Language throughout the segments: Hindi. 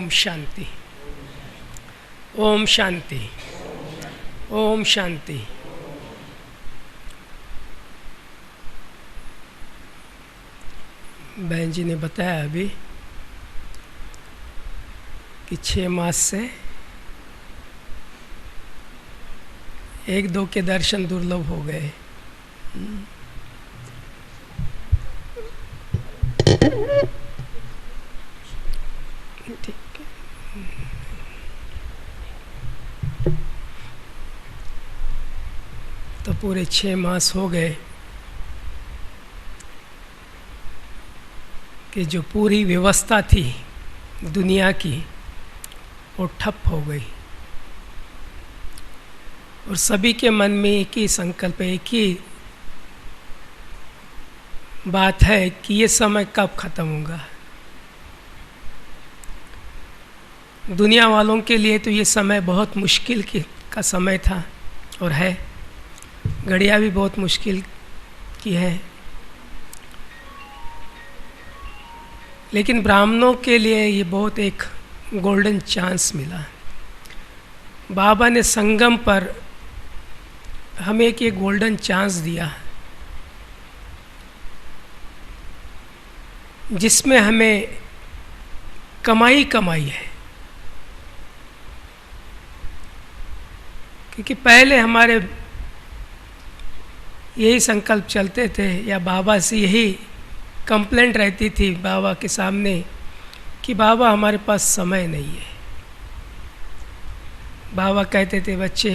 ओम शांति, ओम शांति, ओम शांति। बहन जी ने बताया अभी कि 6 मास से 1-2 के दर्शन दुर्लभ हो गए। ठीक है। तो पूरे 6 मास हो गए कि जो पूरी व्यवस्था थी दुनिया की वो ठप हो गई और सभी के मन में एक ही संकल्प, एक ही बात है कि ये समय कब खत्म होगा। दुनिया वालों के लिए तो ये समय बहुत मुश्किल का समय था और है, घड़ियाँ भी बहुत मुश्किल की है, लेकिन ब्राह्मणों के लिए ये बहुत एक गोल्डन चांस मिला। बाबा ने संगम पर हमें एक ये गोल्डन चांस दिया जिसमें हमें कमाई है, क्योंकि पहले हमारे यही संकल्प चलते थे या बाबा से यही कंप्लेंट रहती थी बाबा के सामने कि बाबा हमारे पास समय नहीं है। बाबा कहते थे बच्चे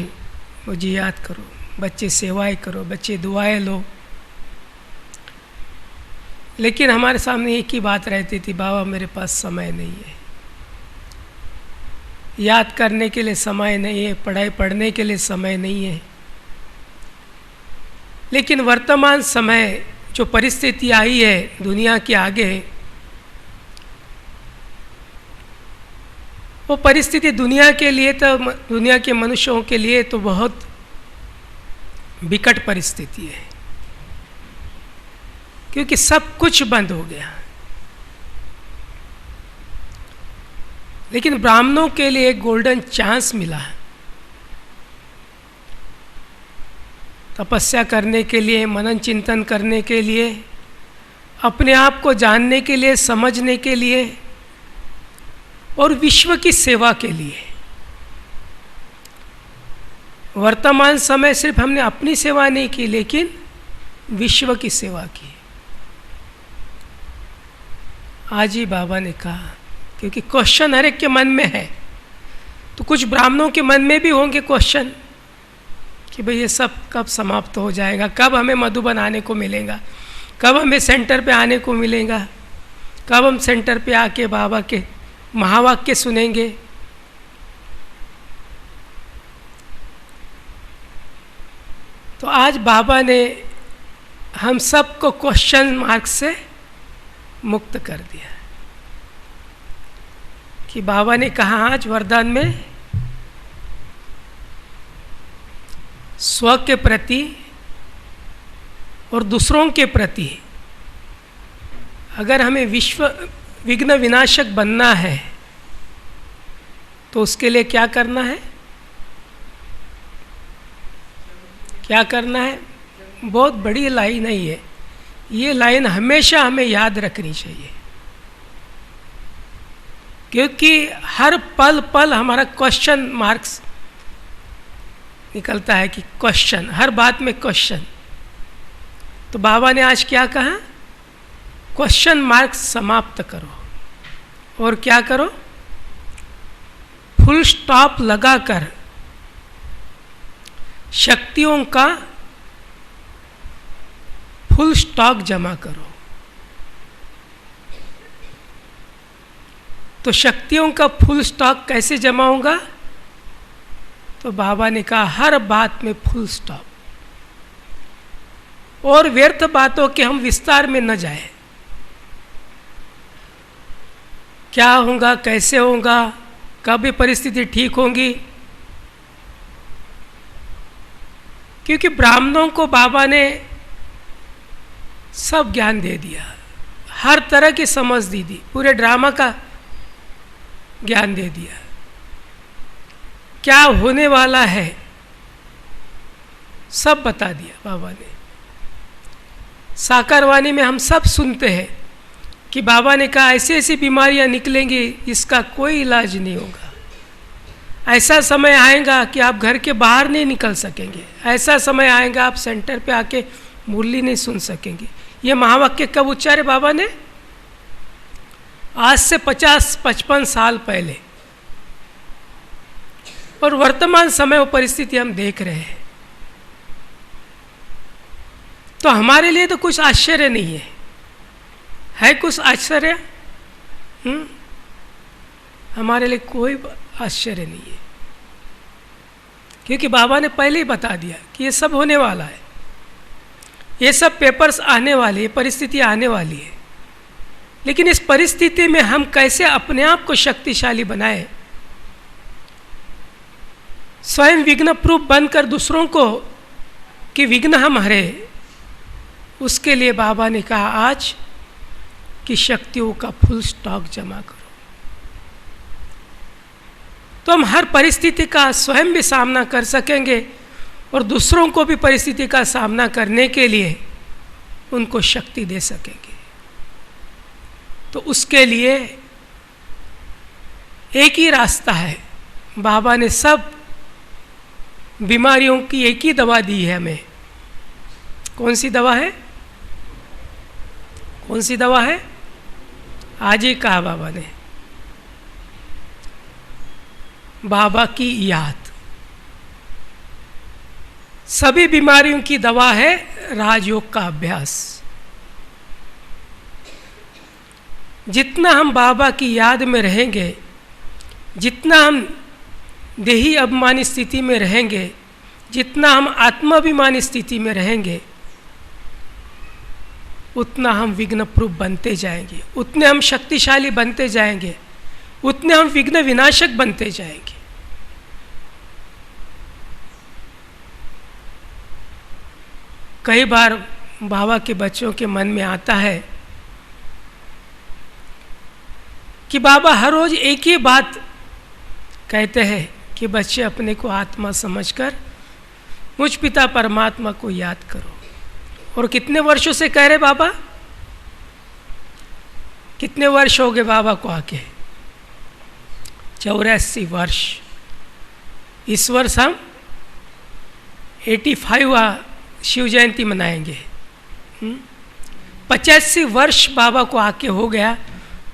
मुझे याद करो, बच्चे सेवाएं करो, बच्चे दुआएं लो, लेकिन हमारे सामने एक ही बात रहती थी, बाबा मेरे पास समय नहीं है, याद करने के लिए समय नहीं है, पढ़ाई पढ़ने के लिए समय नहीं है। लेकिन वर्तमान समय जो परिस्थिति आई है दुनिया के आगे, वो परिस्थिति दुनिया के लिए तो, दुनिया के मनुष्यों के लिए तो बहुत विकट परिस्थिति है, क्योंकि सब कुछ बंद हो गया। लेकिन ब्राह्मणों के लिए एक गोल्डन चांस मिला तपस्या करने के लिए, मनन चिंतन करने के लिए, अपने आप को जानने के लिए, समझने के लिए और विश्व की सेवा के लिए। वर्तमान समय सिर्फ हमने अपनी सेवा नहीं की, लेकिन विश्व की सेवा की। आज ही बाबा ने कहा, क्योंकि क्वेश्चन हर एक के मन में है, तो कुछ ब्राह्मणों के मन में भी होंगे क्वेश्चन कि भाई ये सब कब समाप्त हो जाएगा, कब हमें मधुबन आने को मिलेगा, कब हमें सेंटर पे आने को मिलेगा, कब हम सेंटर पे आके बाबा के महावाक्य सुनेंगे। तो आज बाबा ने हम सबको क्वेश्चन मार्क से मुक्त कर दिया कि बाबा ने कहा आज वरदान में स्व के प्रति और दूसरों के प्रति, अगर हमें विश्व विघ्न विनाशक बनना है तो उसके लिए क्या करना है, क्या करना है। बहुत बड़ी लाइन है ये लाइन हमेशा हमें याद रखनी चाहिए, क्योंकि हर पल पल हमारा क्वेश्चन मार्क्स निकलता है कि क्वेश्चन, हर बात में क्वेश्चन। तो बाबा ने आज क्या कहा, क्वेश्चन मार्क्स समाप्त करो और क्या करो, फुल स्टॉप लगाकर शक्तियों का फुल स्टॉक जमा करो। तो शक्तियों का फुल स्टॉक कैसे जमा होगा, तो बाबा ने कहा हर बात में फुल स्टॉप, और व्यर्थ बातों के हम विस्तार में न जाए। क्या होगा, कैसे होगा, कब ये परिस्थिति ठीक होगी, क्योंकि ब्राह्मणों को बाबा ने सब ज्ञान दे दिया, हर तरह की समझ दी पूरे ड्रामा का ज्ञान दे दिया, क्या होने वाला है सब बता दिया बाबा ने। साकारवाणी में हम सब सुनते हैं कि बाबा ने कहा ऐसी ऐसी बीमारियां निकलेंगी, इसका कोई इलाज नहीं होगा। ऐसा समय आएगा कि आप घर के बाहर नहीं निकल सकेंगे, ऐसा समय आएगा आप सेंटर पे आके मुरली नहीं सुन सकेंगे। ये महावाक्य कब उच्चारे बाबा ने? आज से 50-55 साल पहले। और वर्तमान समय वो परिस्थिति हम देख रहे हैं। तो हमारे लिए तो कुछ आश्चर्य नहीं है कुछ आश्चर्य? हमारे लिए कोई आश्चर्य नहीं है, क्योंकि बाबा ने पहले ही बता दिया कि ये सब होने वाला है, ये सब पेपर्स आने वाले, ये परिस्थिति आने वाली है। लेकिन इस परिस्थिति में हम कैसे अपने आप को शक्तिशाली बनाएं, स्वयं विघ्न प्रूफ बनकर दूसरों को कि विघ्न हम हरे, उसके लिए बाबा ने कहा आज की शक्तियों का फुल स्टॉक जमा करो। तो हम हर परिस्थिति का स्वयं भी सामना कर सकेंगे और दूसरों को भी परिस्थिति का सामना करने के लिए उनको शक्ति दे सकेंगे। तो उसके लिए एक ही रास्ता है। बाबा ने सब बीमारियों की एक ही दवा दी है हमें। कौन सी दवा है? कौन सी दवा है? आज ही कहा बाबा ने, बाबा की याद। सभी बीमारियों की दवा है राजयोग का अभ्यास। जितना हम बाबा की याद में रहेंगे, जितना हम देही अभिमानी स्थिति में रहेंगे, जितना हम आत्माभिमानी स्थिति में रहेंगे, उतना हम विघ्न प्रूफ बनते जाएंगे, उतने हम शक्तिशाली बनते जाएंगे, उतने हम विघ्न विनाशक बनते जाएंगे। कई बार बाबा के बच्चों के मन में आता है कि बाबा हर रोज एक ही बात कहते हैं कि बच्चे अपने को आत्मा समझकर मुझ पिता परमात्मा को याद करो। और कितने वर्षों से कह रहे बाबा? कितने वर्ष हो गए बाबा को आके? 84 वर्ष। इस वर्ष हम 85वां शिव जयंती मनाएंगे। 85 वर्ष बाबा को आके हो गया।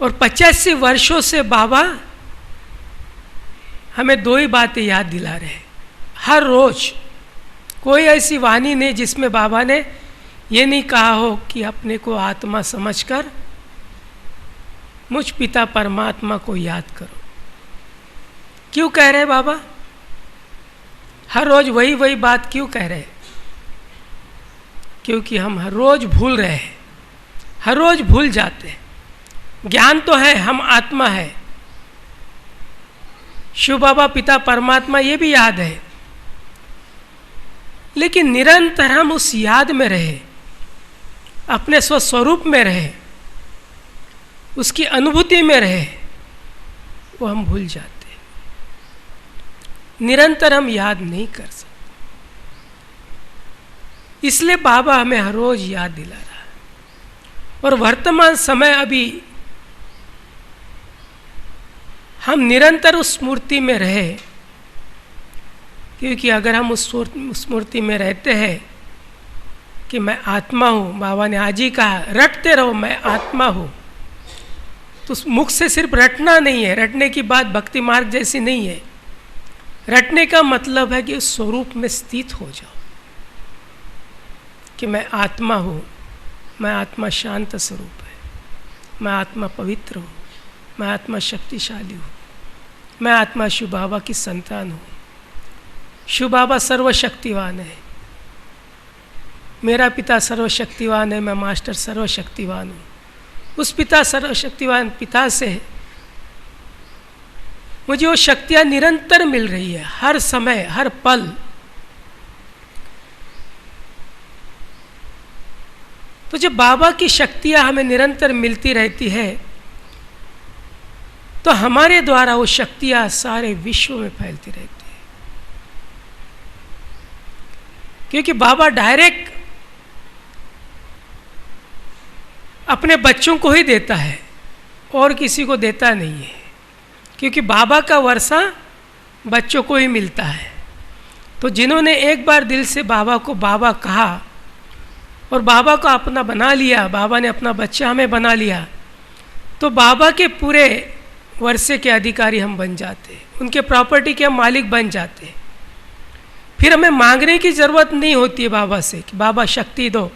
और 85 वर्षों से बाबा हमें दो ही बातें याद दिला रहे हैं हर रोज। कोई ऐसी वाणी नहीं जिसमें बाबा ने ये नहीं कहा हो कि अपने को आत्मा समझकर मुझ पिता परमात्मा को याद करो। क्यों कह रहे हैं बाबा? हर रोज वही वही बात क्यों कह रहे हैं? क्योंकि हम हर रोज भूल रहे हैं, हर रोज भूल जाते हैं। ज्ञान तो है, हम आत्मा है, शिव बाबा पिता परमात्मा ये भी याद है, लेकिन निरंतर हम उस याद में रहे, अपने स्वस्वरूप में रहे, उसकी अनुभूति में रहे, वो हम भूल जाते हैं। निरंतर हम याद नहीं कर सकते। इसलिए बाबा हमें हर रोज याद दिला रहा है। और वर्तमान समय अभी हम निरंतर उस मूर्ति में रहे, क्योंकि अगर हम उस मूर्ति में रहते हैं कि मैं आत्मा हूँ, बाबा ने आज ही कहा रटते रहो मैं आत्मा हूँ, तो मुख से सिर्फ रटना नहीं है। रटने की बात भक्ति मार्ग जैसी नहीं है। रटने का मतलब है कि उस स्वरूप में स्थित हो जाओ कि मैं आत्मा हूँ, मैं आत्मा शांत स्वरूप है, मैं आत्मा पवित्र हूँ, मैं आत्मा शक्तिशाली हूँ, मैं आत्मा शिव बाबा की संतान हूँ। शिव बाबा सर्वशक्तिवान है, मेरा पिता सर्वशक्तिवान है, मैं मास्टर सर्वशक्तिवान हूँ। उस पिता सर्वशक्तिवान पिता से मुझे वो शक्तियाँ निरंतर मिल रही है, हर समय हर पल। तो जब बाबा की शक्तियाँ हमें निरंतर मिलती रहती है तो हमारे द्वारा वो शक्तियाँ सारे विश्व में फैलती रहती है। क्योंकि बाबा डायरेक्ट अपने बच्चों को ही देता है और किसी को देता नहीं है, क्योंकि बाबा का वर्षा बच्चों को ही मिलता है। तो जिन्होंने एक बार दिल से बाबा को बाबा कहा और बाबा को अपना बना लिया, बाबा ने अपना बच्चा हमें बना लिया, तो बाबा के पूरे वर्षे के अधिकारी हम बन जाते, उनके प्रॉपर्टी के हम मालिक बन जाते। फिर हमें मांगने की ज़रूरत नहीं होती है बाबा से कि बाबा शक्ति दो,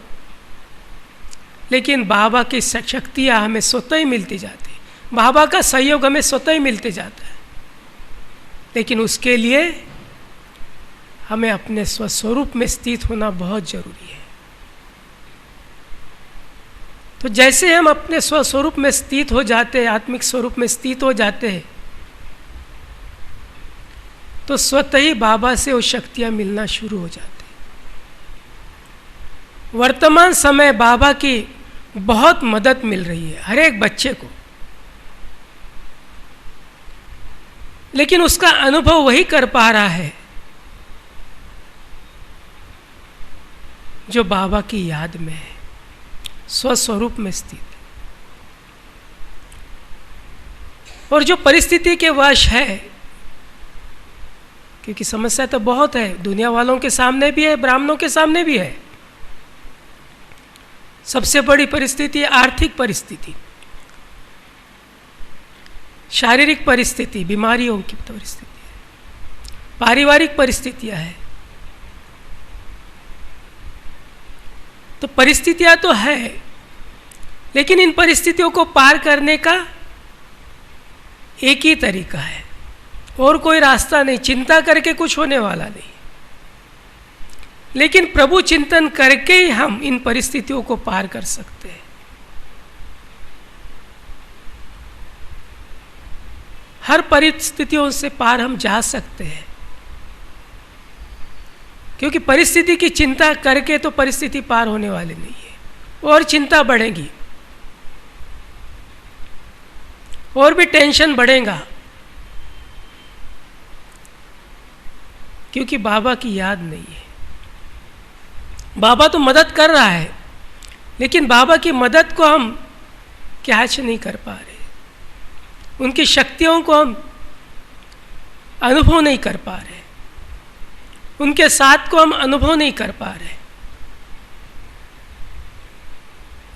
लेकिन बाबा की शक्तियाँ हमें स्वतः ही मिलती जाती, बाबा का सहयोग हमें स्वतः ही मिलते जाता है। लेकिन उसके लिए हमें अपने स्वस्वरूप में स्थित होना बहुत जरूरी है। तो जैसे हम अपने स्वस्वरूप में स्थित हो जाते हैं, आत्मिक स्वरूप में स्थित हो जाते हैं, तो स्वतः ही बाबा से वो शक्तियाँ मिलना शुरू हो जाती हैं। वर्तमान समय बाबा की बहुत मदद मिल रही है हर एक बच्चे को, लेकिन उसका अनुभव वही कर पा रहा है जो बाबा की याद में है, स्वस्वरूप में स्थित है। और जो परिस्थिति के वश है, क्योंकि समस्या तो बहुत है, दुनिया वालों के सामने भी है, ब्राह्मणों के सामने भी है। सबसे बड़ी परिस्थिति है आर्थिक परिस्थिति, शारीरिक परिस्थिति, बीमारियों की परिस्थिति है, पारिवारिक परिस्थितियां हैं। तो परिस्थितियां तो है, लेकिन इन परिस्थितियों को पार करने का एक ही तरीका है, और कोई रास्ता नहीं। चिंता करके कुछ होने वाला नहीं, लेकिन प्रभु चिंतन करके ही हम इन परिस्थितियों को पार कर सकते हैं। हर परिस्थितियों से पार हम जा सकते हैं, क्योंकि परिस्थिति की चिंता करके तो परिस्थिति पार होने वाली नहीं है, और चिंता बढ़ेगी और भी टेंशन बढ़ेगा, क्योंकि बाबा की याद नहीं है। बाबा तो मदद कर रहा है, लेकिन बाबा की मदद को हम कैच नहीं कर पा रहे, उनकी शक्तियों को हम अनुभव नहीं कर पा रहे, उनके साथ को हम अनुभव नहीं कर पा रहे।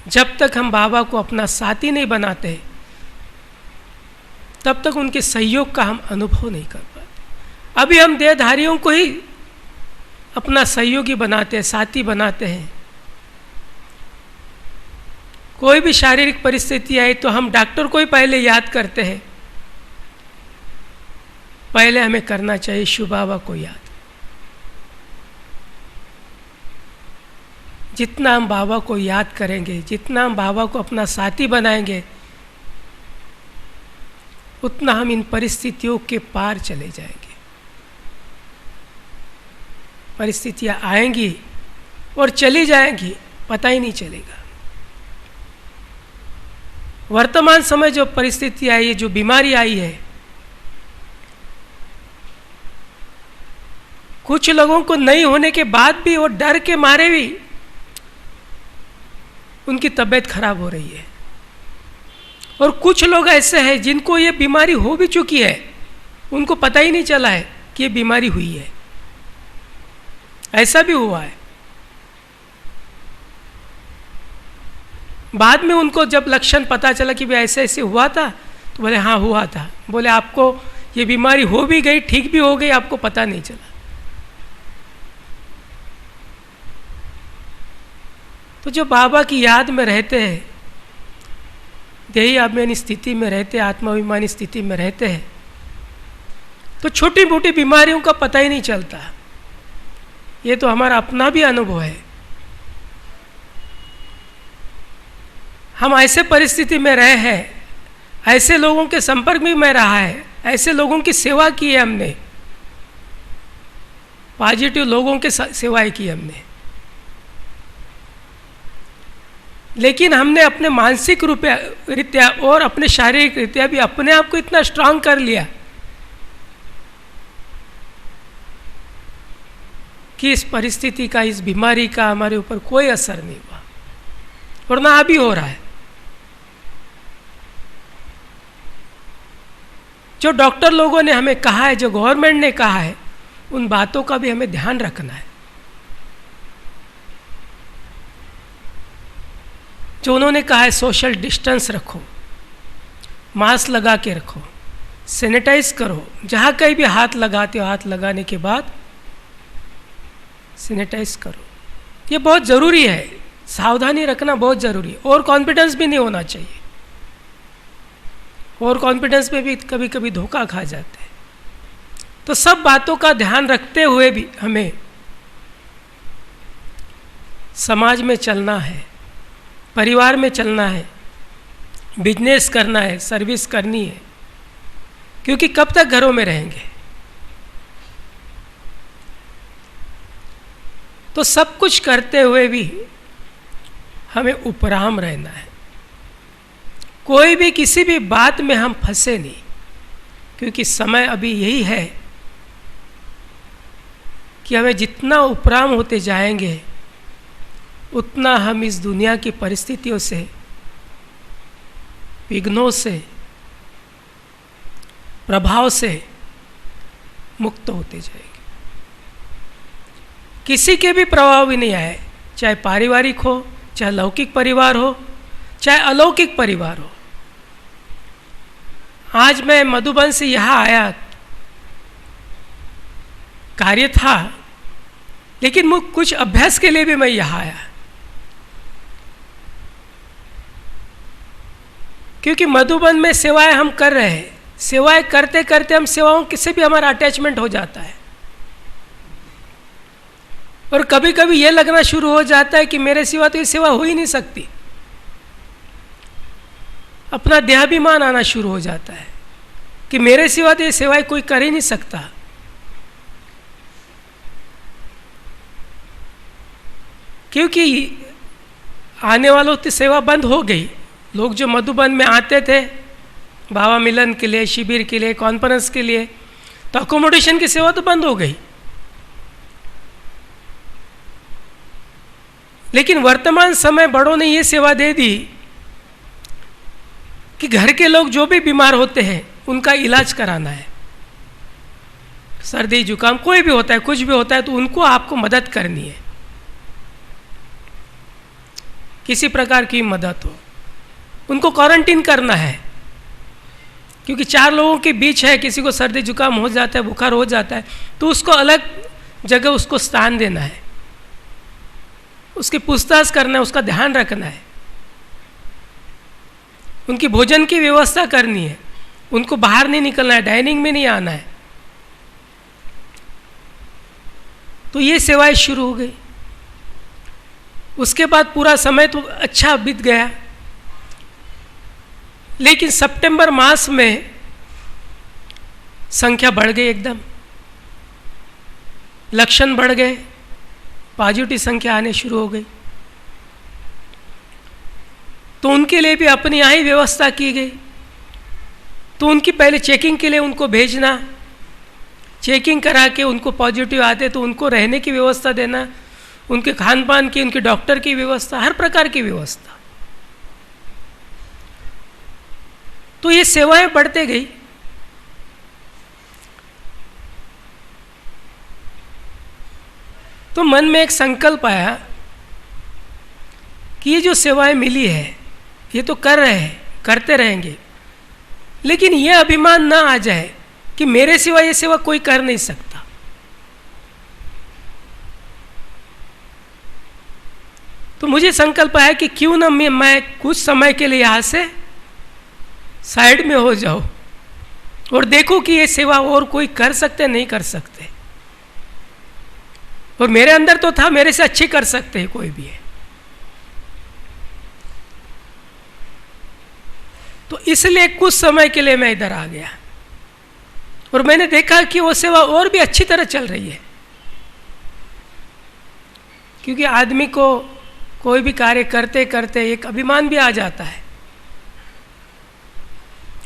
जब तक हम बाबा को अपना साथी नहीं बनाते, तब तक उनके सहयोग का हम अनुभव नहीं कर पाते। अभी हम देहधारियों को ही अपना सहयोगी बनाते हैं, साथी बनाते हैं। कोई भी शारीरिक परिस्थिति आई तो हम डॉक्टर को ही पहले याद करते हैं। पहले हमें करना चाहिए शिव बाबा को याद। जितना हम बाबा को याद करेंगे, जितना हम बाबा को अपना साथी बनाएंगे, उतना हम इन परिस्थितियों के पार चले जाएंगे। परिस्थितियां आएंगी और चली जाएंगी, पता ही नहीं चलेगा। वर्तमान समय जो परिस्थिति आई है, जो बीमारी आई है, कुछ लोगों को नहीं होने के बाद भी वो डर के मारे भी उनकी तबीयत खराब हो रही है। और कुछ लोग ऐसे हैं जिनको ये बीमारी हो भी चुकी है, उनको पता ही नहीं चला है कि ये बीमारी हुई है। ऐसा भी हुआ है। बाद में उनको जब लक्षण पता चला कि भाई ऐसे ऐसे हुआ था, तो बोले हाँ हुआ था। बोले आपको ये बीमारी हो भी गई, ठीक भी हो गई, आपको पता नहीं चला। तो जो बाबा की याद में रहते हैं, देही अभिमानी स्थिति में रहते हैं, आत्माभिमानी स्थिति में रहते हैं, तो छोटी मोटी बीमारियों का पता ही नहीं चलता। ये तो हमारा अपना भी अनुभव है। हम ऐसे परिस्थिति में रहे हैं, ऐसे लोगों के संपर्क में मैं रहा है, ऐसे लोगों की सेवा की है हमने, पॉजिटिव लोगों के सेवाएं की हमने, लेकिन हमने अपने मानसिक रीत्या और अपने शारीरिक रीत्या भी अपने आप को इतना स्ट्रांग कर लिया कि इस परिस्थिति का, इस बीमारी का हमारे ऊपर कोई असर नहीं हुआ, और ना अभी हो रहा है। जो डॉक्टर लोगों ने हमें कहा है, जो गवर्नमेंट ने कहा है, उन बातों का भी हमें ध्यान रखना है। जो उन्होंने कहा है सोशल डिस्टेंस रखो, मास्क लगा के रखो, सैनिटाइज करो, जहाँ कहीं भी हाथ लगाते हो हाथ लगाने के बाद सैनिटाइज करो, ये बहुत ज़रूरी है। सावधानी रखना बहुत ज़रूरी है। और कॉन्फिडेंस भी नहीं होना चाहिए, और कॉन्फिडेंस में भी कभी कभी धोखा खा जाते हैं। तो सब बातों का ध्यान रखते हुए भी हमें समाज में चलना है, परिवार में चलना है, बिजनेस करना है, सर्विस करनी है, क्योंकि कब तक घरों में रहेंगे। तो सब कुछ करते हुए भी हमें उपराम रहना है। कोई भी किसी भी बात में हम फंसे नहीं, क्योंकि समय अभी यही है कि हमें जितना उपराम होते जाएंगे उतना हम इस दुनिया की परिस्थितियों से, विघ्नों से, प्रभाव से मुक्त होते जाएंगे। किसी के भी प्रभाव भी नहीं आए, चाहे पारिवारिक हो, चाहे लौकिक परिवार हो, चाहे अलौकिक परिवार हो। आज मैं मधुबन से यहाँ आया, कार्य था, लेकिन कुछ अभ्यास के लिए भी मैं यहाँ आया, क्योंकि मधुबन में सेवाएं हम कर रहे हैं। सेवाएं करते करते हम सेवाओं से भी हमारा अटैचमेंट हो जाता है, और कभी कभी ये लगना शुरू हो जाता है कि मेरे सिवा तो ये सेवा हो ही नहीं सकती। अपना देहाभिमान आना शुरू हो जाता है कि मेरे सिवा तो ये सेवाएं कोई कर ही नहीं सकता। क्योंकि आने वालों की सेवा बंद हो गई। लोग जो मधुबन में आते थे बाबा मिलन के लिए, शिविर के लिए, कॉन्फ्रेंस के लिए, तो अकोमोडेशन की सेवा तो बंद हो गई। लेकिन वर्तमान समय बड़ों ने ये सेवा दे दी कि घर के लोग जो भी बीमार होते हैं उनका इलाज कराना है। सर्दी जुकाम कोई भी होता है, कुछ भी होता है, तो उनको आपको मदद करनी है, किसी प्रकार की मदद हो। उनको क्वारंटीन करना है, क्योंकि 4 लोगों के बीच है, किसी को सर्दी जुकाम हो जाता है, बुखार हो जाता है, तो उसको अलग जगह उसको स्थान देना है, उसकी पूछताछ करना है, उसका ध्यान रखना है, उनकी भोजन की व्यवस्था करनी है, उनको बाहर नहीं निकलना है, डाइनिंग में नहीं आना है। तो ये सेवाएं शुरू हो गई। उसके बाद पूरा समय तो अच्छा बीत गया, लेकिन सितंबर मास में संख्या बढ़ गई, एकदम लक्षण बढ़ गए, पॉजिटिव संख्या आने शुरू हो गई। तो उनके लिए भी अपनी यहाँ ही व्यवस्था की गई। तो उनकी पहले चेकिंग के लिए उनको भेजना, चेकिंग करा के उनको पॉजिटिव आते तो उनको रहने की व्यवस्था देना, उनके खान पान की, उनके डॉक्टर की व्यवस्था, हर प्रकार की व्यवस्था। तो ये सेवाएं बढ़ते गई। तो मन में एक संकल्प आया कि ये जो सेवाएं मिली है ये तो कर रहे हैं, करते रहेंगे, लेकिन ये अभिमान ना आ जाए कि मेरे सिवा ये सेवा कोई कर नहीं सकता। तो मुझे संकल्प आया कि क्यों ना मैं कुछ समय के लिए यहाँ से साइड में हो जाओ और देखो कि ये सेवा और कोई कर सकते नहीं कर सकते। और मेरे अंदर तो था मेरे से अच्छी कर सकते हैं कोई भी है। तो इसलिए कुछ समय के लिए मैं इधर आ गया और मैंने देखा कि वो सेवा और भी अच्छी तरह चल रही है। क्योंकि आदमी को कोई भी कार्य करते करते एक अभिमान भी आ जाता है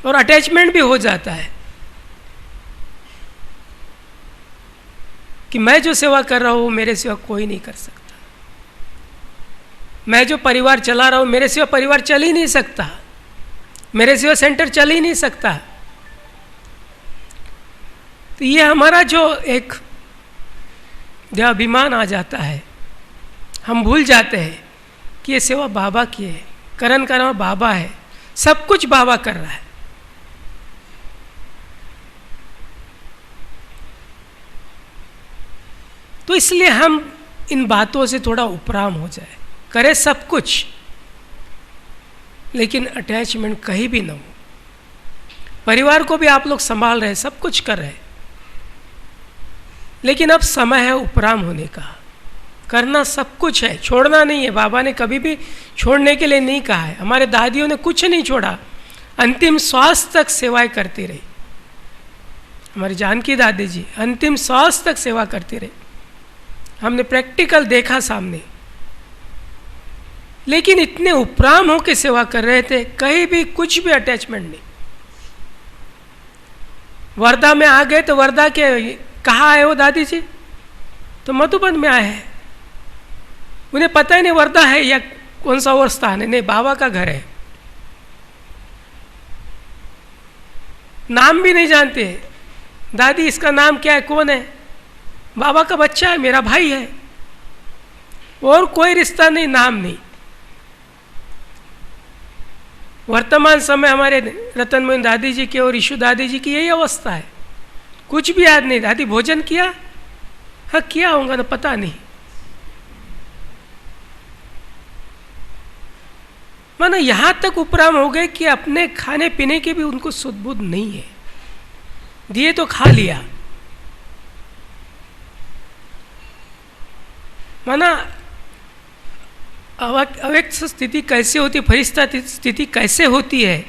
और अटैचमेंट भी हो जाता है कि मैं जो सेवा कर रहा हूँ मेरे सिवा कोई नहीं कर सकता, मैं जो परिवार चला रहा हूँ मेरे सिवा परिवार चल ही नहीं सकता, मेरे सिवा सेंटर चल ही नहीं सकता। तो ये हमारा जो एक अभिमान आ जाता है, हम भूल जाते हैं कि ये सेवा बाबा की है, करण करना बाबा है, सब कुछ बाबा कर रहा है। तो इसलिए हम इन बातों से थोड़ा उपराम हो जाए, करें सब कुछ लेकिन अटैचमेंट कहीं भी ना हो। परिवार को भी आप लोग संभाल रहे, सब कुछ कर रहे, लेकिन अब समय है उपराम होने का। करना सब कुछ है, छोड़ना नहीं है। बाबा ने कभी भी छोड़ने के लिए नहीं कहा है। हमारे दादियों ने कुछ नहीं छोड़ा, अंतिम श्वास तक सेवाएं करती रही। हमारी जानकी दादी जी अंतिम श्वास तक सेवा करती रही, हमने प्रैक्टिकल देखा सामने। लेकिन इतने उपराम होकर सेवा कर रहे थे, कहीं भी कुछ भी अटैचमेंट नहीं। वर्धा में आ गए तो वर्धा के कहाँ आए हो दादी जी? तो मधुबन में आए हैं। उन्हें पता ही नहीं वर्धा है या कौन सा और स्थान है, नहीं बाबा का घर है, नाम भी नहीं जानते। दादी इसका नाम क्या है, कौन है? बाबा का बच्चा है, मेरा भाई है, और कोई रिश्ता नहीं, नाम नहीं। वर्तमान समय हमारे रतन मोहन दादी जी की और ईशु दादी जी की यही अवस्था है, कुछ भी याद नहीं। दादी भोजन किया? हाँ किया होगा ना, पता नहीं। माना यहां तक उपराम हो गए कि अपने खाने पीने की भी उनको सुध बुध नहीं है, दिए तो खा लिया। माना अव्यक्त स्थिति कैसे होती है, फरिश्ता स्थिति कैसे होती है,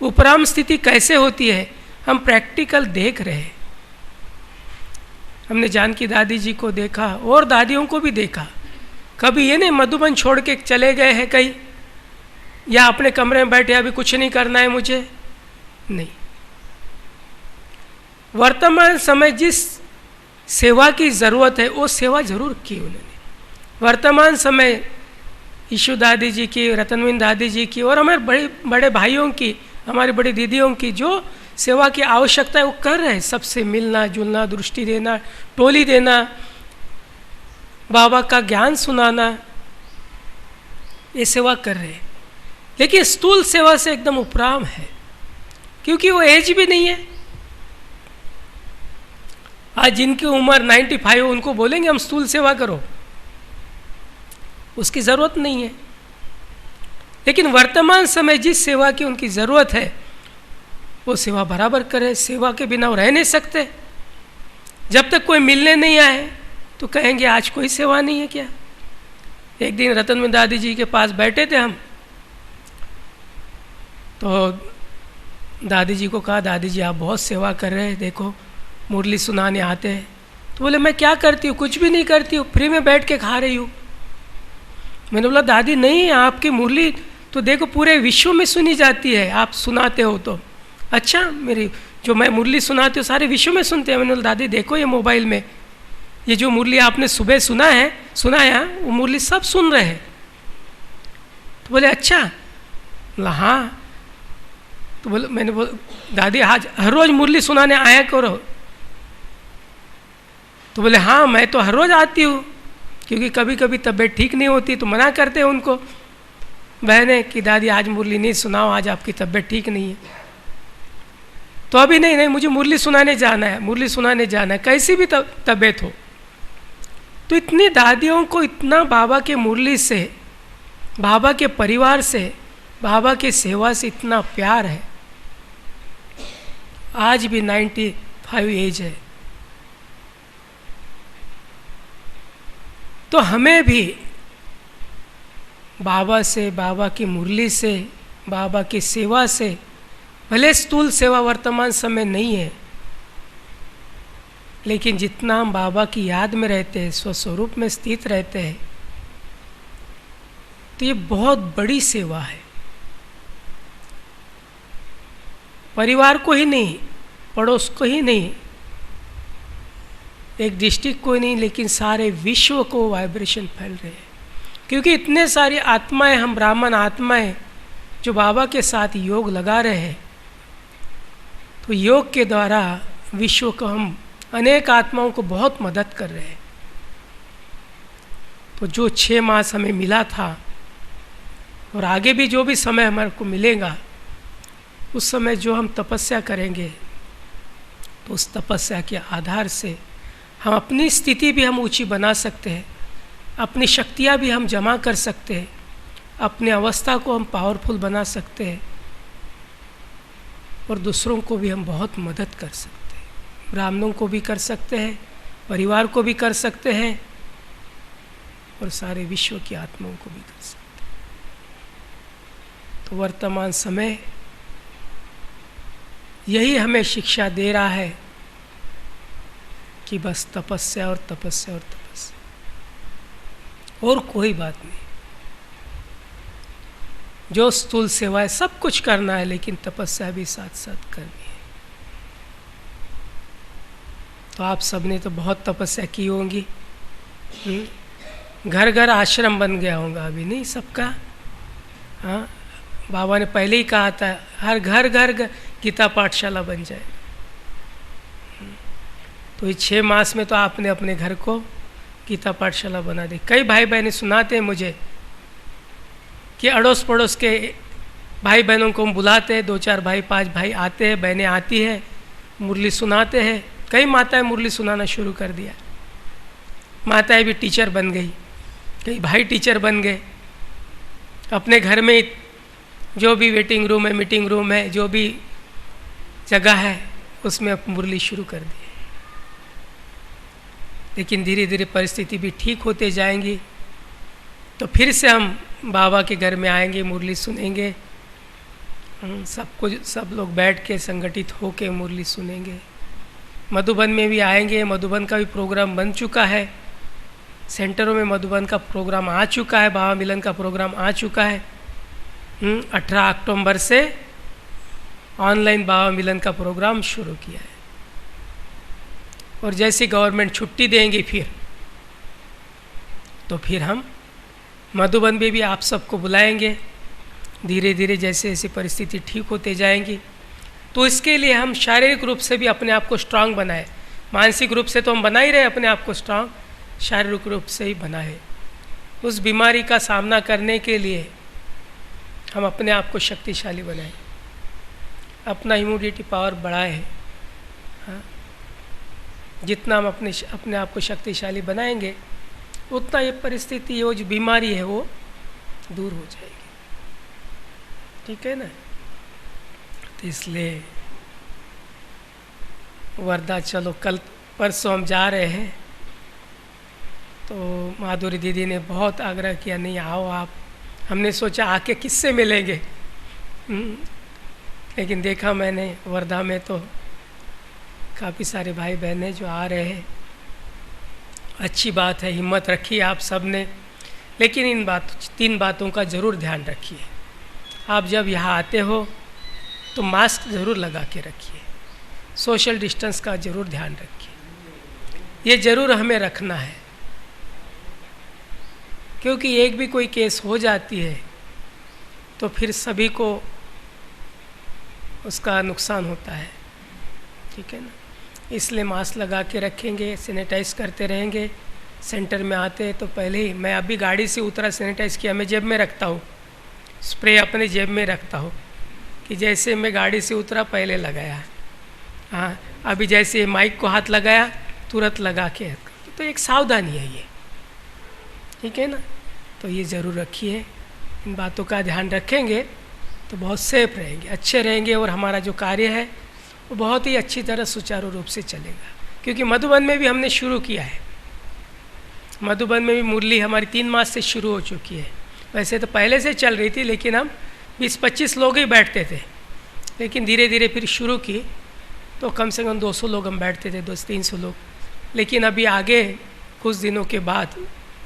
उपराम स्थिति कैसे होती है, हम प्रैक्टिकल देख रहे हैं। हमने जानकी दादी जी को देखा और दादियों को भी देखा। कभी ये नहीं मधुबन छोड़ के चले गए हैं कहीं, या अपने कमरे में बैठे अभी कुछ नहीं करना है मुझे, नहीं। वर्तमान समय जिस सेवा की ज़रूरत है वो सेवा जरूर की उन्होंने। वर्तमान समय ईशु दादी जी की, रतनविंद दादी जी की और हमारे बड़े बड़े भाइयों की, हमारी बड़ी दीदियों की जो सेवा की आवश्यकता है वो कर रहे हैं। सबसे मिलना जुलना, दृष्टि देना, टोली देना, बाबा का ज्ञान सुनाना, ये सेवा कर रहे हैं। लेकिन स्थूल सेवा से एकदम उपराम है, क्योंकि वो एज भी नहीं है। आज जिनकी उम्र 95 हो उनको बोलेंगे हम स्थूल सेवा करो, उसकी ज़रूरत नहीं है। लेकिन वर्तमान समय जिस सेवा की उनकी ज़रूरत है वो सेवा बराबर करे। सेवा के बिना वो रह नहीं सकते। जब तक कोई मिलने नहीं आए तो कहेंगे आज कोई सेवा नहीं है क्या। एक दिन रतन में दादी जी के पास बैठे थे हम, तो दादी जी को कहा, दादी जी आप बहुत सेवा कर रहे हैं, देखो मुरली सुनाने आते हैं। तो बोले मैं क्या करती हूँ, कुछ भी नहीं करती हूँ, फ्री में बैठ के खा रही हूँ। मैंने बोला दादी नहीं, आपकी मुरली तो देखो पूरे विश्व में सुनी जाती है, आप सुनाते हो तो। अच्छा, मेरी जो मैं मुरली सुनाती हूँ सारे विश्व में सुनते हैं। मैंने बोला दादी देखो ये मोबाइल में ये जो मुरली आपने सुबह सुनाया वो मुरली सब सुन रहे हैं। तो बोले अच्छा, बोला हाँ। तो बोले, मैंने बोला दादी आज हर रोज़ मुरली सुनाने आया करो। तो बोले हाँ मैं तो हर रोज़ आती हूँ, क्योंकि कभी कभी तबीयत ठीक नहीं होती तो मना करते हैं उनको बहनें कि दादी आज मुरली नहीं सुनाओ, आज आपकी तबीयत ठीक नहीं है। तो अभी नहीं मुझे मुरली सुनाने जाना है, मुरली सुनाने जाना है, कैसी भी तबीयत हो। तो इतनी दादियों को इतना बाबा के मुरली से, बाबा के परिवार से, बाबा की सेवा से इतना प्यार है। आज भी 95 एज है। तो हमें भी बाबा से, बाबा की मुरली से, बाबा की सेवा से, भले स्थूल सेवा वर्तमान समय नहीं है, लेकिन जितना हम बाबा की याद में रहते हैं, स्वस्वरूप में स्थित रहते हैं, तो ये बहुत बड़ी सेवा है। परिवार को ही नहीं, पड़ोस को ही नहीं, एक डिस्ट्रिक्ट को ही नहीं, लेकिन सारे विश्व को वाइब्रेशन फैल रहे हैं। क्योंकि इतने सारी आत्माएं, हम ब्राह्मण आत्माएं जो बाबा के साथ योग लगा रहे हैं, तो योग के द्वारा विश्व को हम अनेक आत्माओं को बहुत मदद कर रहे हैं। तो जो 6 मास हमें मिला था और आगे भी जो भी समय हमारे को मिलेगा, उस समय जो हम तपस्या करेंगे, तो उस तपस्या के आधार से हम अपनी स्थिति भी हम ऊंची बना सकते हैं, अपनी शक्तियाँ भी हम जमा कर सकते हैं, अपनी अवस्था को हम पावरफुल बना सकते हैं और दूसरों को भी हम बहुत मदद कर सकते हैं। ब्राह्मणों को भी कर सकते हैं, परिवार को भी कर सकते हैं और सारे विश्व की आत्माओं को भी कर सकते हैं। तो वर्तमान समय यही हमें शिक्षा दे रहा है कि बस तपस्या और तपस्या और तपस्या, और कोई बात नहीं। जो स्थूल सेवा है सब कुछ करना है, लेकिन तपस्या भी साथ साथ करनी है। तो आप सबने तो बहुत तपस्या की होंगी, घर घर आश्रम बन गया होगा अभी नहीं सबका। हाँ, बाबा ने पहले ही कहा था हर घर घर गीता पाठशाला बन जाए। तो ये 6 मास में तो आपने अपने घर को गीता पाठशाला बना दी। कई भाई बहनें सुनाते हैं मुझे कि अड़ोस पड़ोस के भाई बहनों को हम बुलाते हैं, 2-4 भाई 5 भाई आते हैं, बहनें आती हैं, मुरली सुनाते हैं। कई माताएं मुरली सुनाना शुरू कर दिया, माताएं भी टीचर बन गई, कई भाई टीचर बन गए। अपने घर में जो भी वेटिंग रूम है, मीटिंग रूम है, जो भी जगह है, उसमें मुरली शुरू कर दी। लेकिन धीरे धीरे परिस्थिति भी ठीक होते जाएंगी, तो फिर से हम बाबा के घर में आएंगे, मुरली सुनेंगे, सब लोग बैठ के संगठित होके मुरली सुनेंगे। मधुबन में भी आएंगे, मधुबन का भी प्रोग्राम बन चुका है, सेंटरों में मधुबन का प्रोग्राम आ चुका है, बाबा मिलन का प्रोग्राम आ चुका है। 18 अक्टूबर से ऑनलाइन बाबा मिलन का प्रोग्राम शुरू किया है। और जैसे गवर्नमेंट छुट्टी देंगे तो फिर हम मधुबन में भी आप सबको बुलाएंगे। धीरे धीरे जैसे जैसे परिस्थिति ठीक होते जाएंगी, तो इसके लिए हम शारीरिक रूप से भी अपने आप को स्ट्रांग बनाए। मानसिक रूप से तो हम बना ही रहे अपने आप को स्ट्रांग, शारीरिक रूप से ही बनाए। उस बीमारी का सामना करने के लिए हम अपने आप को शक्तिशाली बनाएं, अपना इम्यूनिटी पावर बढ़ाएं। हाँ, जितना हम अपने आप को शक्तिशाली बनाएंगे, उतना ये परिस्थिति, ये जो बीमारी है वो दूर हो जाएगी। ठीक है ना। तो इसलिए वर्धा, चलो कल परसों हम जा रहे हैं, तो माधुरी दीदी ने बहुत आग्रह किया, नहीं आओ आप। हमने सोचा आके किससे मिलेंगे, लेकिन देखा मैंने वर्धा में तो काफ़ी सारे भाई बहनें जो आ रहे हैं। अच्छी बात है, हिम्मत रखी आप सब ने। लेकिन इन 3 बातों का ज़रूर ध्यान रखिए। आप जब यहाँ आते हो तो मास्क ज़रूर लगा के रखिए, सोशल डिस्टेंस का ज़रूर ध्यान रखिए। ये ज़रूर हमें रखना है, क्योंकि एक भी कोई केस हो जाती है तो फिर सभी को उसका नुकसान होता है। ठीक है ना। इसलिए मास्क लगा के रखेंगे, सैनिटाइज करते रहेंगे। सेंटर में आते तो पहले ही, मैं अभी गाड़ी से उतरा सैनिटाइज किया, मैं जेब में रखता हूँ, स्प्रे अपने जेब में रखता हूँ कि जैसे मैं गाड़ी से उतरा पहले लगाया। हाँ, अभी जैसे माइक को हाथ लगाया तुरंत लगा के, तो एक सावधानी है ये। ठीक है ना। तो ये ज़रूर रखिए, इन बातों का ध्यान रखेंगे तो बहुत सेफ रहेंगे, अच्छे रहेंगे, और हमारा जो कार्य है वो बहुत ही अच्छी तरह सुचारू रूप से चलेगा। क्योंकि मधुबन में भी हमने शुरू किया है, मधुबन में भी मुरली हमारी 3 मास से शुरू हो चुकी है। वैसे तो पहले से चल रही थी, लेकिन हम 20-25 लोग ही बैठते थे, लेकिन धीरे धीरे फिर शुरू की तो कम से कम 200 लोग हम बैठते थे, 200-300 लोग। लेकिन अभी आगे कुछ दिनों के बाद,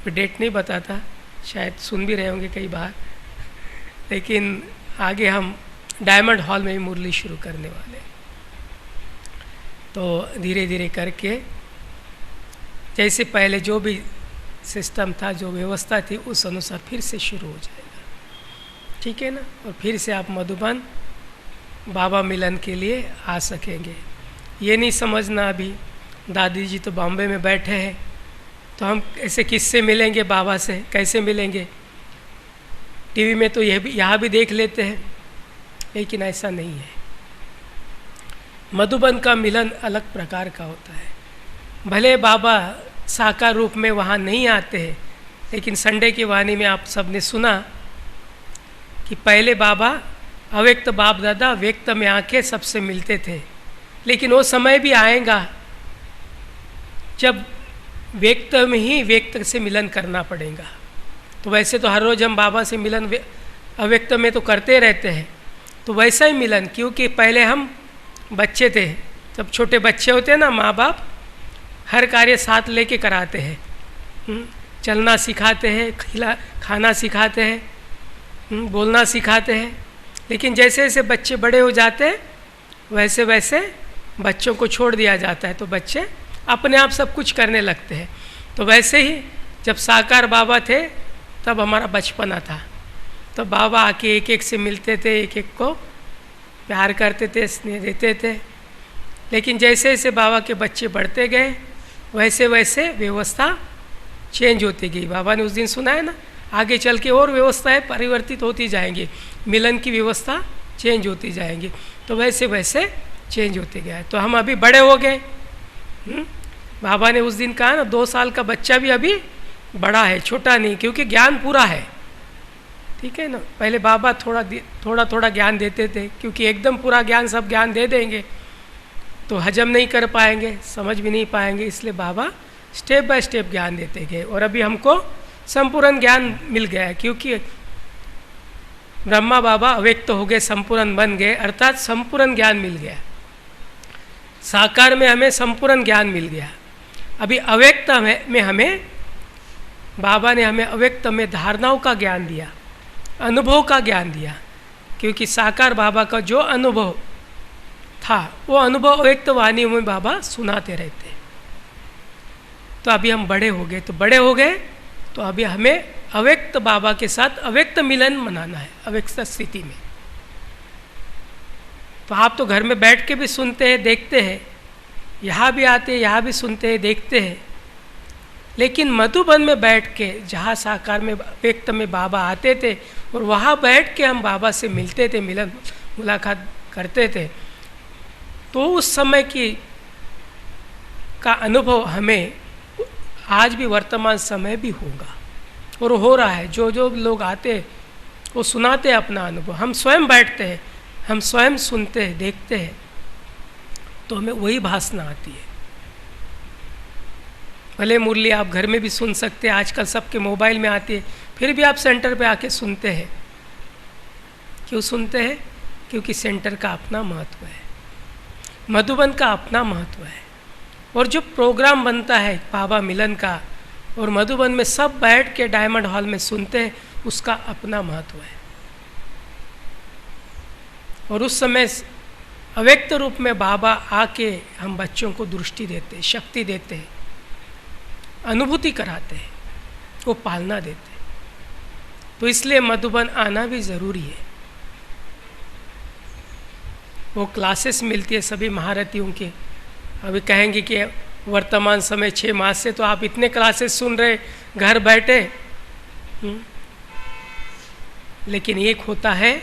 डेट नहीं बताता, शायद सुन भी रहे होंगे कई बार, लेकिन आगे हम डायमंड हॉल में भी मुरली शुरू करने वाले। तो धीरे धीरे करके जैसे पहले जो भी सिस्टम था, जो व्यवस्था थी, उस अनुसार फिर से शुरू हो जाएगा, ठीक है ना। और फिर से आप मधुबन बाबा मिलन के लिए आ सकेंगे। ये नहीं समझना अभी दादी जी तो बॉम्बे में बैठे हैं तो हम ऐसे किससे मिलेंगे बाबा से, कैसे मिलेंगे, टीवी में तो यह भी यहाँ भी देख लेते हैं, लेकिन ऐसा नहीं है। मधुबन का मिलन अलग प्रकार का होता है। भले बाबा साकार रूप में वहाँ नहीं आते हैं, लेकिन संडे की वाणी में आप सबने सुना कि पहले बाबा अव्यक्त बाप दादा व्यक्त में आके सबसे मिलते थे, लेकिन वो समय भी आएगा जब व्यक्त में ही व्यक्त से मिलन करना पड़ेगा। तो वैसे तो हर रोज़ हम बाबा से मिलन अव्यक्त में तो करते रहते हैं, तो वैसा ही मिलन, क्योंकि पहले हम बच्चे थे, जब छोटे बच्चे होते हैं ना, माँ बाप हर कार्य साथ लेके कराते हैं, चलना सिखाते हैं, खाना सिखाते हैं, बोलना सिखाते हैं। लेकिन जैसे जैसे बच्चे बड़े हो जाते हैं वैसे वैसे बच्चों को छोड़ दिया जाता है, तो बच्चे अपने आप सब कुछ करने लगते हैं। तो वैसे ही जब साकार बाबा थे तब हमारा बचपना था, तो बाबा आके एक एक से मिलते थे, एक एक को प्यार करते थे, स्नेह देते थे। लेकिन जैसे जैसे बाबा के बच्चे बढ़ते गए वैसे वैसे व्यवस्था चेंज होती गई। बाबा ने उस दिन सुनाया ना, आगे चल के और व्यवस्थाएं परिवर्तित होती जाएंगी, मिलन की व्यवस्था चेंज होती जाएंगी, तो वैसे वैसे चेंज होते गया। तो हम अभी बड़े हो गए। बाबा ने उस दिन कहा ना, 2 साल का बच्चा भी अभी बड़ा है, छोटा नहीं, क्योंकि ज्ञान पूरा है, ठीक है ना। पहले बाबा थोड़ा थोड़ा ज्ञान देते थे, क्योंकि एकदम पूरा ज्ञान सब ज्ञान दे देंगे तो हजम नहीं कर पाएंगे, समझ भी नहीं पाएंगे, इसलिए बाबा स्टेप बाय स्टेप ज्ञान देते गए। और अभी हमको संपूर्ण ज्ञान मिल गया है, क्योंकि ब्रह्मा बाबा अव्यक्त हो गए, संपूर्ण बन गए, अर्थात संपूर्ण ज्ञान मिल गया। साकार में हमें संपूर्ण ज्ञान मिल गया। अभी अव्यक्त में हमें बाबा ने हमें अव्यक्त में धारणाओं का ज्ञान दिया, अनुभव का ज्ञान दिया, क्योंकि साकार बाबा का जो अनुभव था वो अनुभव अव्यक्त वाणियों में बाबा सुनाते रहते। तो अभी हम बड़े हो गए, तो अभी हमें अव्यक्त बाबा के साथ अव्यक्त मिलन मनाना है, अव्यक्त स्थिति में। तो आप तो घर में बैठ के भी सुनते हैं, देखते हैं, यहाँ भी आते हैं, यहाँ भी सुनते हैं, देखते हैं, लेकिन मधुबन में बैठ के, जहाँ साकार में व्यक्त में बाबा आते थे और वहाँ बैठ के हम बाबा से मिलते थे, मिलन मुलाकात करते थे, तो उस समय का अनुभव हमें आज भी वर्तमान समय भी होगा, और हो रहा है। जो जो लोग आते वो सुनाते हैं अपना अनुभव, हम स्वयं बैठते हैं, हम स्वयं सुनते हैं, देखते हैं, तो हमें वही भासना आती है। भले मुरली आप घर में भी सुन सकते हैं, आजकल सबके मोबाइल में आती है, फिर भी आप सेंटर पे आके सुनते हैं। क्यों सुनते हैं? क्योंकि सेंटर का अपना महत्व है, मधुबन का अपना महत्व है। और जो प्रोग्राम बनता है बाबा मिलन का, और मधुबन में सब बैठ के डायमंड हॉल में सुनते हैं, उसका अपना महत्व है। और उस समय अव्यक्त रूप में बाबा आके हम बच्चों को दृष्टि देते हैं, शक्ति देते हैं, अनुभूति कराते हैं, वो पालना देते हैं। तो इसलिए मधुबन आना भी ज़रूरी है। वो क्लासेस मिलती है सभी महारथियों के। अभी कहेंगे कि वर्तमान समय 6 मास से तो आप इतने क्लासेस सुन रहे घर बैठे, लेकिन एक होता है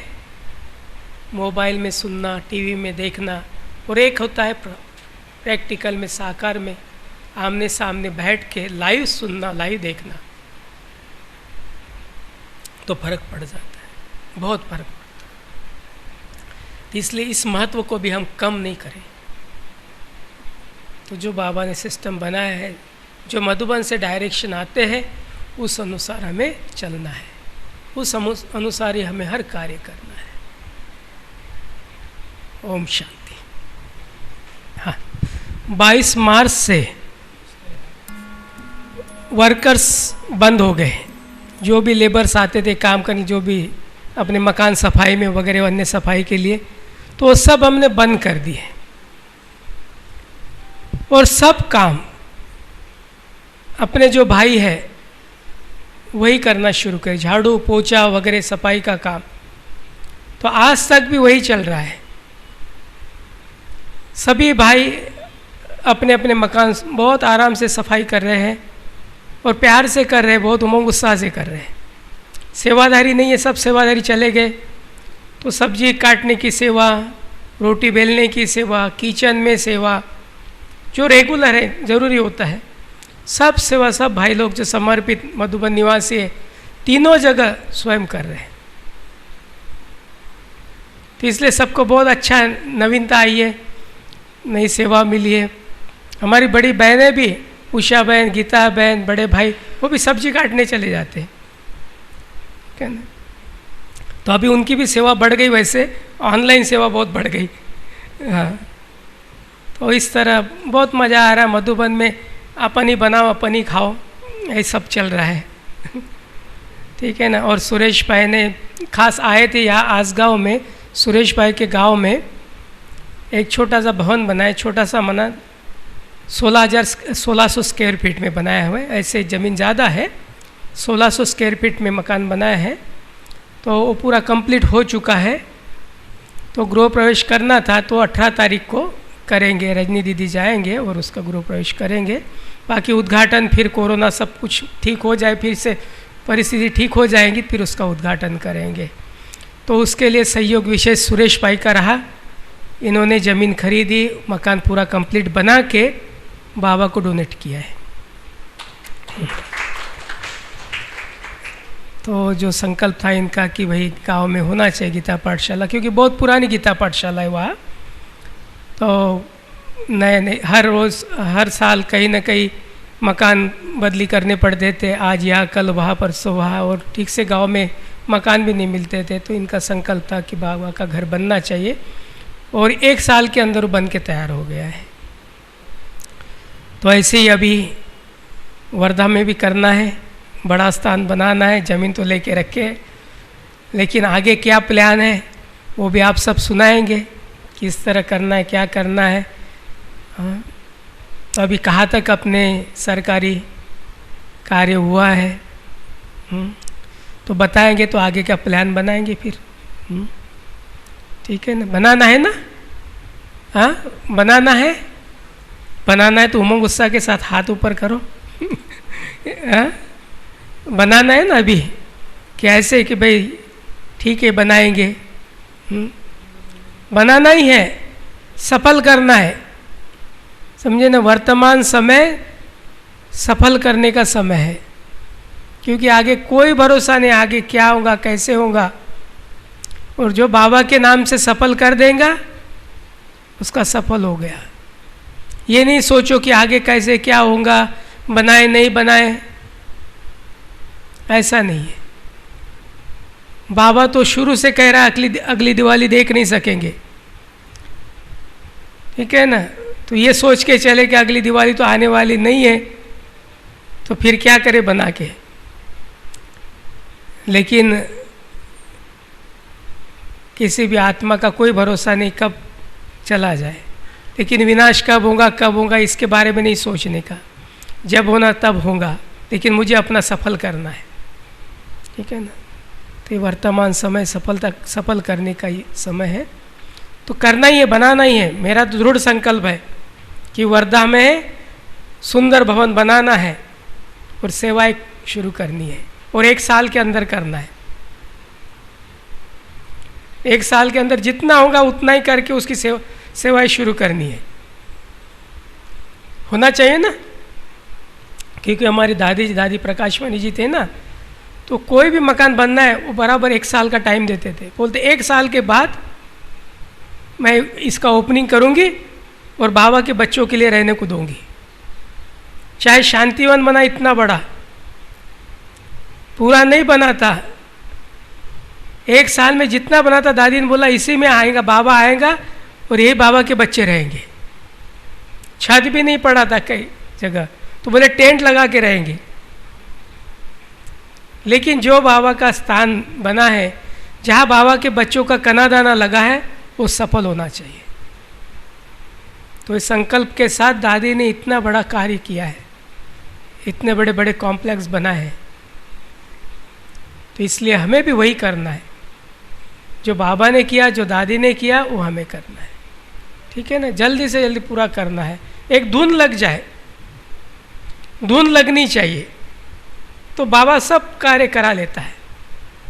मोबाइल में सुनना, टीवी में देखना, और एक होता है प्रैक्टिकल में, साकार में आमने सामने बैठ के लाइव सुनना, लाइव देखना। तो फर्क पड़ जाता है, बहुत फर्क पड़ता है। इसलिए इस महत्व को भी हम कम नहीं करें। तो जो बाबा ने सिस्टम बनाया है, जो मधुबन से डायरेक्शन आते हैं, उस अनुसार हमें चलना है, उस अनुसार ही हमें हर कार्य करना है। ओम शांति। हाँ, 22 मार्च से वर्कर्स बंद हो गए, जो भी लेबर्स आते थे काम करने, जो भी अपने मकान सफाई में वगैरह अन्य सफाई के लिए, तो वो सब हमने बंद कर दिए और सब काम अपने जो भाई है वही करना शुरू करे, झाड़ू पोछा वगैरह सफाई का काम। तो आज तक भी वही चल रहा है। सभी भाई अपने अपने मकान बहुत आराम से सफाई कर रहे हैं और प्यार से कर रहे हैं, बहुत उमंग उत्साह से कर रहे हैं। सेवादारी नहीं है, सब सेवादारी चले गए। तो सब्जी काटने की सेवा, रोटी बेलने की सेवा, किचन में सेवा, जो रेगुलर है ज़रूरी होता है, सब सेवा सब भाई लोग जो समर्पित मधुबन निवासी है तीनों जगह स्वयं कर रहे हैं। तो इसलिए सबको बहुत अच्छा नवीनता आई है, नई सेवा मिली है। हमारी बड़ी बहनें भी, उषा बहन, गीता बहन, बड़े भाई, वो भी सब्जी काटने चले जाते हैं, क्या ना। तो अभी उनकी भी सेवा बढ़ गई, वैसे ऑनलाइन सेवा बहुत बढ़ गई। हाँ, तो इस तरह बहुत मज़ा आ रहा है मधुबन में। अपन ही बनाओ अपन ही खाओ, ये सब चल रहा है। ठीक है ना। और सुरेश भाई ने खास आए थे यहाँ आसगांव में, सुरेश भाई के गांव में एक छोटा सा भवन बनाया, छोटा सा मना 1600 स्क्वायर फीट में बनाया हुआ है। ऐसे ज़मीन ज़्यादा है, 1600 स्क्वायर फीट में मकान बनाया है। तो वो पूरा कंप्लीट हो चुका है। तो गृह प्रवेश करना था, तो 18 तारीख को करेंगे। रजनी दीदी जाएंगे और उसका गृह प्रवेश करेंगे। बाकी उद्घाटन फिर कोरोना सब कुछ ठीक हो जाए, फिर से परिस्थिति ठीक हो जाएगी, फिर उसका उद्घाटन करेंगे। तो उसके लिए सहयोग विशेष सुरेश भाई का रहा। इन्होंने ज़मीन खरीदी, मकान पूरा कंप्लीट बना के बाबा को डोनेट किया है। तो जो संकल्प था इनका कि भाई गांव में होना चाहिए गीता पाठशाला, क्योंकि बहुत पुरानी गीता पाठशाला है वहाँ। तो नए नए हर रोज़ हर साल कहीं ना कहीं मकान बदली करने पड़ते थे, आज यहाँ कल वहाँ परसों वहाँ, और ठीक से गांव में मकान भी नहीं मिलते थे। तो इनका संकल्प था कि बाबा का घर बनना चाहिए, और 1 साल के अंदर बन के तैयार हो गया है। तो ऐसे ही अभी वर्धा में भी करना है, बड़ा स्थान बनाना है, ज़मीन तो लेके रखे, लेकिन आगे क्या प्लान है वो भी आप सब सुनाएंगे, किस तरह करना है, क्या करना है। हाँ, तो अभी कहाँ तक अपने सरकारी कार्य हुआ है तो बताएंगे, तो आगे का प्लान बनाएंगे फिर। ठीक है ना, बनाना है ना। हाँ, बनाना है तो उमंग उत्साह के साथ हाथ ऊपर करो। हाँ, बनाना है ना अभी, कि ऐसे कि भाई ठीक है बनाएंगे। बनाना ही है, सफल करना है, समझे ना। वर्तमान समय सफल करने का समय है, क्योंकि आगे कोई भरोसा नहीं, आगे क्या होगा कैसे होगा। और जो बाबा के नाम से सफल कर देगा उसका सफल हो गया। ये नहीं सोचो कि आगे कैसे क्या होगा, बनाए नहीं बनाए, ऐसा नहीं है। बाबा तो शुरू से कह रहा है अगली दिवाली देख नहीं सकेंगे, ठीक है ना। तो ये सोच के चले कि अगली दिवाली तो आने वाली नहीं है, तो फिर क्या करे बना के। लेकिन किसी भी आत्मा का कोई भरोसा नहीं कब चला जाए, लेकिन विनाश कब होगा इसके बारे में नहीं सोचने का। जब होना तब होगा, लेकिन मुझे अपना सफल करना है, ठीक है ना। तो ये वर्तमान समय सफल करने का ही समय है, तो करना ही है, बनाना ही है। मेरा तो दृढ़ संकल्प है कि वर्धा में सुंदर भवन बनाना है और सेवाएं शुरू करनी है, और 1 साल के अंदर करना है। 1 साल के अंदर जितना होगा उतना ही करके उसकी सेवाएं शुरू करनी है। होना चाहिए ना, क्योंकि हमारी दादी प्रकाशवाणी जी थे ना, तो कोई भी मकान बनना है वो बराबर 1 साल का टाइम देते थे। बोलते 1 साल के बाद मैं इसका ओपनिंग करूंगी और बाबा के बच्चों के लिए रहने को दूंगी। चाहे शांतिवन बना इतना बड़ा, पूरा नहीं बना था, 1 साल में जितना बना था दादी ने बोला इसी में आएगा, बाबा आएगा और यही बाबा के बच्चे रहेंगे। छत भी नहीं पड़ा था कई जगह, तो बोले टेंट लगा के रहेंगे। लेकिन जो बाबा का स्थान बना है, जहाँ बाबा के बच्चों का कना दाना लगा है, वो सफल होना चाहिए। तो इस संकल्प के साथ दादी ने इतना बड़ा कार्य किया है, इतने बड़े बड़े कॉम्प्लेक्स बनाए हैं। तो इसलिए हमें भी वही करना है, जो बाबा ने किया, जो दादी ने किया, वो हमें करना है। ठीक है ना, जल्दी से जल्दी पूरा करना है। एक धुन लग जाए, धुन लगनी चाहिए, तो बाबा सब कार्य करा लेता है,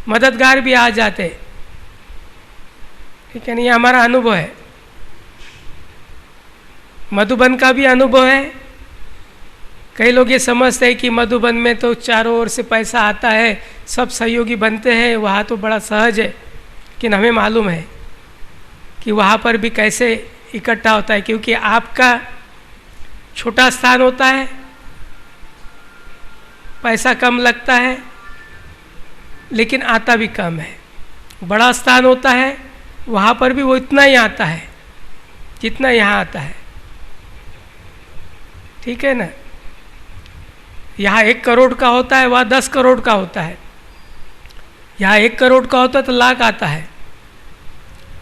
मददगार भी आ जाते। ठीक है ना, ये हमारा अनुभव है, मधुबन का भी अनुभव है। कई लोग ये समझते हैं कि मधुबन में तो चारों ओर से पैसा आता है, सब सहयोगी बनते हैं, वहाँ तो बड़ा सहज है। लेकिन हमें मालूम है कि वहाँ पर भी कैसे इकट्ठा होता है, क्योंकि आपका छोटा स्थान होता है, पैसा कम लगता है, लेकिन आता भी कम है। बड़ा स्थान होता है, वहाँ पर भी वो इतना ही आता है जितना यहाँ आता है। ठीक है ना, यहाँ 1 करोड़ का होता है, वहाँ 10 करोड़ का होता है। यहाँ 1 करोड़ का होता है तो लाख आता है,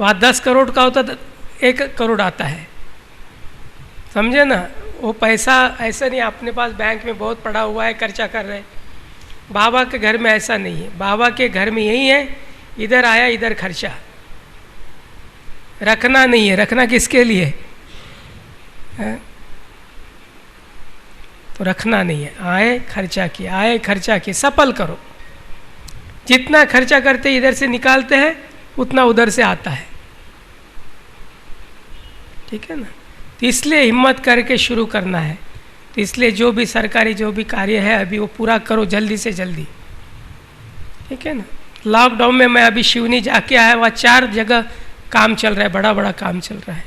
वहाँ 10 करोड़ का होता है तो 1 करोड़ आता है। समझे ना, वो पैसा ऐसा नहीं अपने पास बैंक में बहुत पड़ा हुआ है, खर्चा कर रहे हैं। बाबा के घर में ऐसा नहीं है। बाबा के घर में यही है, इधर आया इधर खर्चा, रखना नहीं है। रखना किसके लिए है? तो रखना नहीं है, आए खर्चा किए, आए खर्चा किए, सफल करो। जितना खर्चा करते इधर से निकालते हैं, उतना उधर से आता है। ठीक है ना, तो इसलिए हिम्मत करके शुरू करना है। तो इसलिए जो भी सरकारी जो भी कार्य है अभी वो पूरा करो जल्दी से जल्दी। ठीक है ना, लॉकडाउन में मैं अभी शिवनी जाके आया, वहाँ 4 जगह काम चल रहा है, बड़ा बड़ा काम चल रहा है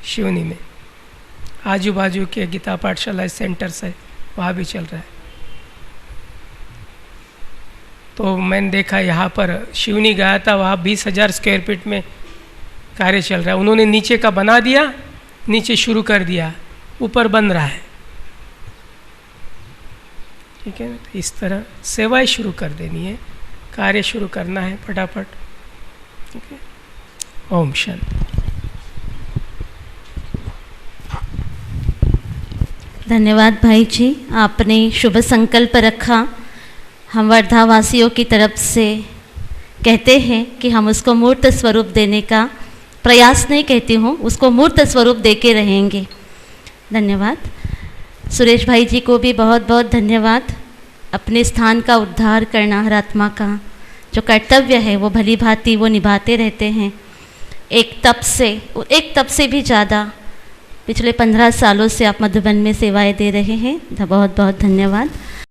शिवनी में। आजू बाजू के गीता पाठशाला सेंटर्स है, वहाँ भी चल रहा है। तो मैंने देखा यहाँ पर शिवनी गया था, वहाँ 20,000 स्क्वायर फीट में कार्य चल रहा है। उन्होंने नीचे का बना दिया, नीचे शुरू कर दिया, ऊपर बन रहा है। ठीक है ना, तो इस तरह सेवाएं शुरू कर देनी है, कार्य शुरू करना है फटाफट। ठीक है, ओम शांति। धन्यवाद भाई जी, आपने शुभ संकल्प रखा। हम वर्धावासियों की तरफ से कहते हैं कि हम उसको मूर्त स्वरूप देने का प्रयास नहीं कहती हूँ, उसको मूर्त स्वरूप दे के रहेंगे। धन्यवाद। सुरेश भाई जी को भी बहुत बहुत धन्यवाद। अपने स्थान का उद्धार करना, हर आत्मा का जो कर्तव्य है वो भली भांति वो निभाते रहते हैं। एक तप से भी ज़्यादा पिछले 15 सालों से आप मधुबन में सेवाएं दे रहे हैं। बहुत बहुत धन्यवाद।